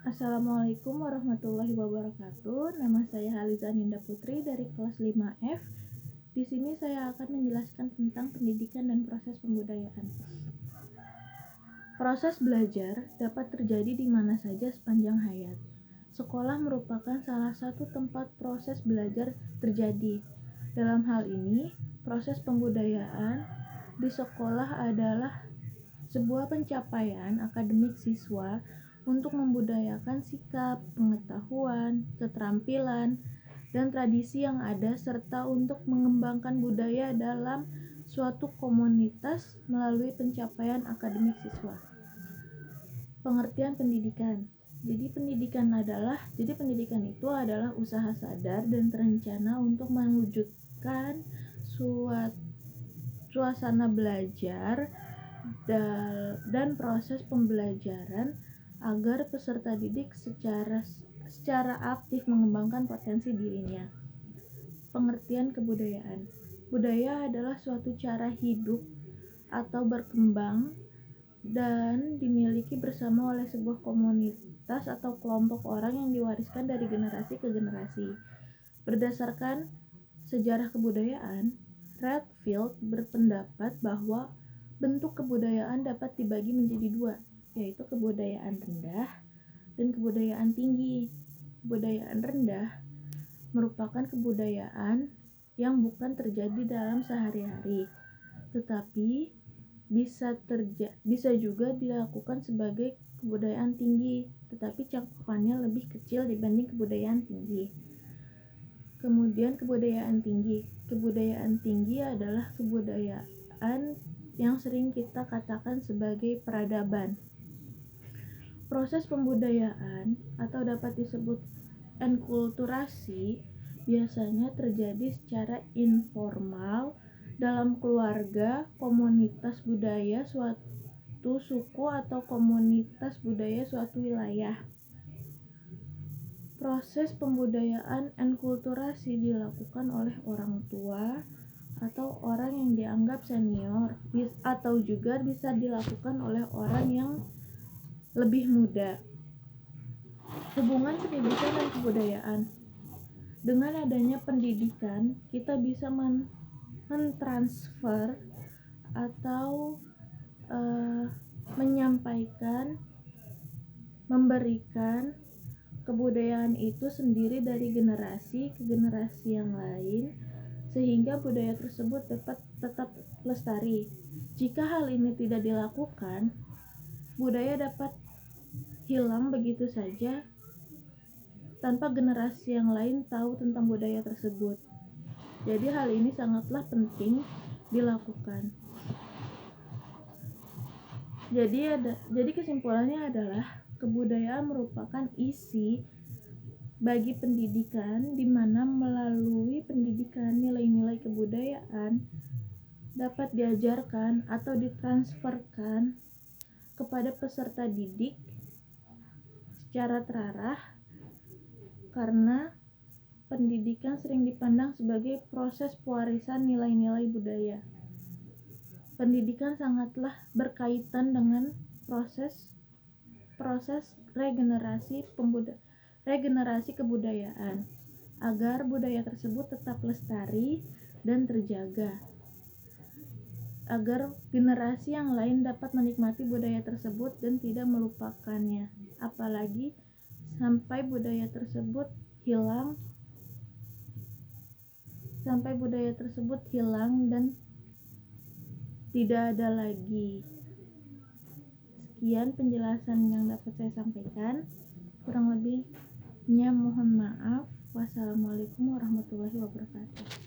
Assalamualaikum warahmatullahi wabarakatuh. Nama saya Haliza Ninda Putri dari kelas 5F. Di sini saya akan menjelaskan tentang pendidikan dan proses pembudayaan. Proses belajar dapat terjadi di mana saja sepanjang hayat. Sekolah merupakan salah satu tempat proses belajar terjadi. Dalam hal ini, proses pembudayaan di sekolah adalah sebuah pencapaian akademik siswa untuk membudayakan sikap, pengetahuan, keterampilan, dan tradisi yang ada serta untuk mengembangkan budaya dalam suatu komunitas melalui pencapaian akademik siswa. Pengertian pendidikan. Jadi pendidikan itu adalah usaha sadar dan terencana untuk mewujudkan suasana belajar dan proses pembelajaran agar peserta didik secara aktif mengembangkan potensi dirinya. Pengertian kebudayaan. Budaya adalah suatu cara hidup atau berkembang dan dimiliki bersama oleh sebuah komunitas atau kelompok orang yang diwariskan dari generasi ke generasi. Berdasarkan sejarah kebudayaan, Redfield berpendapat bahwa bentuk kebudayaan dapat dibagi menjadi dua, yaitu kebudayaan rendah dan kebudayaan tinggi. Kebudayaan rendah merupakan kebudayaan yang bukan terjadi dalam sehari-hari, tetapi bisa juga dilakukan sebagai kebudayaan tinggi, tetapi cakupannya lebih kecil dibanding kebudayaan tinggi. Kemudian kebudayaan tinggi. Kebudayaan tinggi adalah kebudayaan yang sering kita katakan sebagai peradaban. Proses pembudayaan atau dapat disebut enkulturasi biasanya terjadi secara informal dalam keluarga, komunitas budaya suatu suku atau komunitas budaya suatu wilayah. Proses pembudayaan enkulturasi dilakukan oleh orang tua atau orang yang dianggap senior, atau juga bisa dilakukan oleh orang yang lebih muda. Hubungan pendidikan dan kebudayaan. Dengan adanya pendidikan, kita bisa mentransfer atau menyampaikan, memberikan kebudayaan itu sendiri dari generasi ke generasi yang lain, sehingga budaya tersebut dapat tetap lestari. Jika hal ini tidak dilakukan, budaya dapat hilang begitu saja tanpa generasi yang lain tahu tentang budaya tersebut. Jadi hal ini sangatlah penting dilakukan. Jadi kesimpulannya adalah kebudayaan merupakan isi bagi pendidikan, di mana melalui pendidikan nilai-nilai kebudayaan dapat diajarkan atau ditransferkan kepada peserta didik secara terarah, karena pendidikan sering dipandang sebagai proses pewarisan nilai-nilai budaya. Pendidikan sangatlah berkaitan dengan proses regenerasi kebudayaan agar budaya tersebut tetap lestari dan terjaga, agar generasi yang lain dapat menikmati budaya tersebut dan tidak melupakannya, apalagi sampai budaya tersebut hilang dan tidak ada lagi. Sekian penjelasan yang dapat saya sampaikan. Kurang lebihnya mohon maaf. Wassalamualaikum warahmatullahi wabarakatuh.